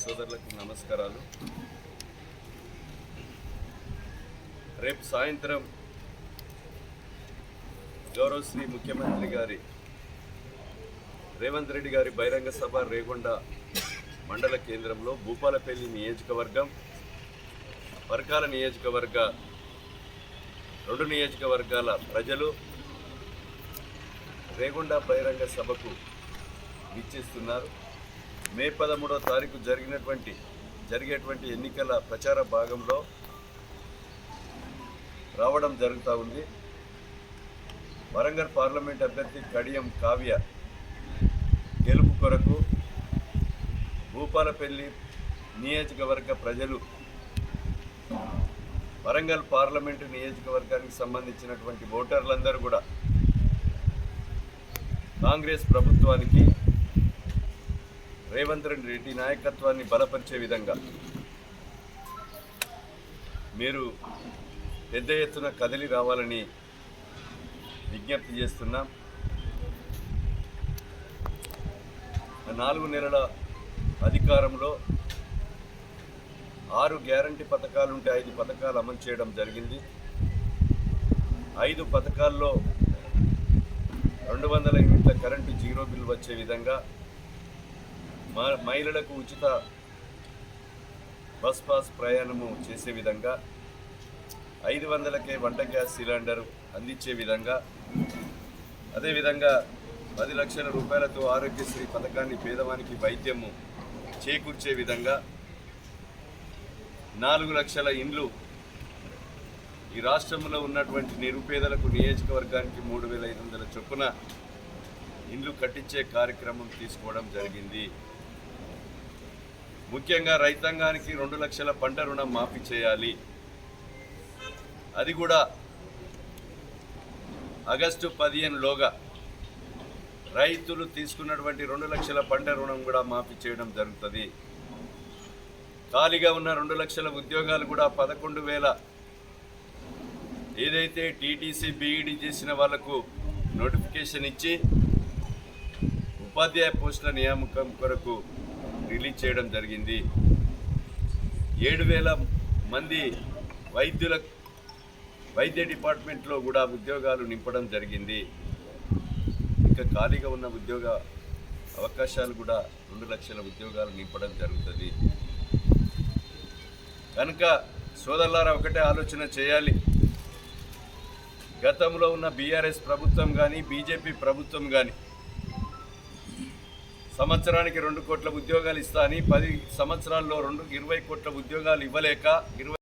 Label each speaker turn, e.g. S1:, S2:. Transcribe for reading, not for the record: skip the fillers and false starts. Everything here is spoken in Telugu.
S1: సోదరులకు నమస్కారాలు. రేపు సాయంత్రం గౌరవ శ్రీ ముఖ్యమంత్రి గారి రేవంత్ రెడ్డి గారి బహిరంగ సభ రేగొండ మండల కేంద్రంలో భూపాలపల్లి నియోజకవర్గం, పరకాల నియోజకవర్గ రెండు నియోజకవర్గాల ప్రజలు రేగొండ బహిరంగ సభకు విచ్చేస్తున్నారు. మే 13వ తారీఖు జరిగేటువంటి ఎన్నికల ప్రచార భాగంలో రావడం జరుగుతూ ఉంది. వరంగల్ పార్లమెంట్ అభ్యర్థి కడియం కావ్య గెలుపు కొరకు భూపాలపల్లి నియోజకవర్గ ప్రజలు, వరంగల్ పార్లమెంటు నియోజకవర్గానికి సంబంధించినటువంటి ఓటర్లందరూ కూడా కాంగ్రెస్ ప్రభుత్వానికి, రేవంత్ రెడ్డి నాయకత్వాన్ని బలపరిచే విధంగా మీరు పెద్ద ఎత్తున కదిలి రావాలని విజ్ఞప్తి చేస్తున్నాం. 4 నెలల అధికారంలో 6 గ్యారంటీ పథకాలుంటే 5 పథకాలు అమలు చేయడం జరిగింది. 5 పథకాల్లో 200 యూనిట్ల కరెంటు జీరో బిల్ వచ్చే విధంగా, మహిళలకు ఉచిత బస్ పాస్ ప్రయాణము చేసే విధంగా, 500కే వంట గ్యాస్ సిలిండర్ అందించే విధంగా, అదేవిధంగా 10 లక్షల రూపాయలతో ఆరోగ్యశ్రీ పథకాన్ని పేదవానికి వైద్యము చేకూర్చే విధంగా, 4 లక్షల ఇండ్లు ఈ రాష్ట్రంలో ఉన్నటువంటి నిరుపేదలకు నియోజకవర్గానికి 3,500 చొప్పున ఇండ్లు కట్టించే కార్యక్రమం తీసుకోవడం జరిగింది. ముఖ్యంగా రైతాంగానికి 2 లక్షల పంట రుణం మాఫీ చేయాలి. అది కూడా ఆగస్టు 15లోగా రైతులు తీసుకున్నటువంటి 2 లక్షల పంట రుణం కూడా మాఫీ చేయడం జరుగుతుంది. ఖాళీగా ఉన్న 2 లక్షల ఉద్యోగాలు కూడా 11,000 ఏదైతే టీటీసీ బీఈడీ చేసిన వాళ్లకు నోటిఫికేషన్ ఇచ్చి ఉపాధ్యాయ పోస్టుల నియామకం కొరకు రిలీజ్ చేయడం జరిగింది. 7,000 మంది వైద్య డిపార్ట్మెంట్లో కూడా ఉద్యోగాలు నింపడం జరిగింది. ఇంకా ఖాళీగా ఉన్న ఉద్యోగ అవకాశాలు కూడా 2 లక్షల ఉద్యోగాలు నింపడం జరుగుతుంది. కనుక సోదరులారా, ఒకటే ఆలోచన చేయాలి. గతంలో ఉన్న బీఆర్ఎస్ ప్రభుత్వం కానీ, బీజేపీ ప్రభుత్వం కానీ సంవత్సరానికి 2 కోట్ల ఉద్యోగాలు ఇస్తా అని 10 సంవత్సరాల్లో 20 కోట్ల ఉద్యోగాలు ఇవ్వలేక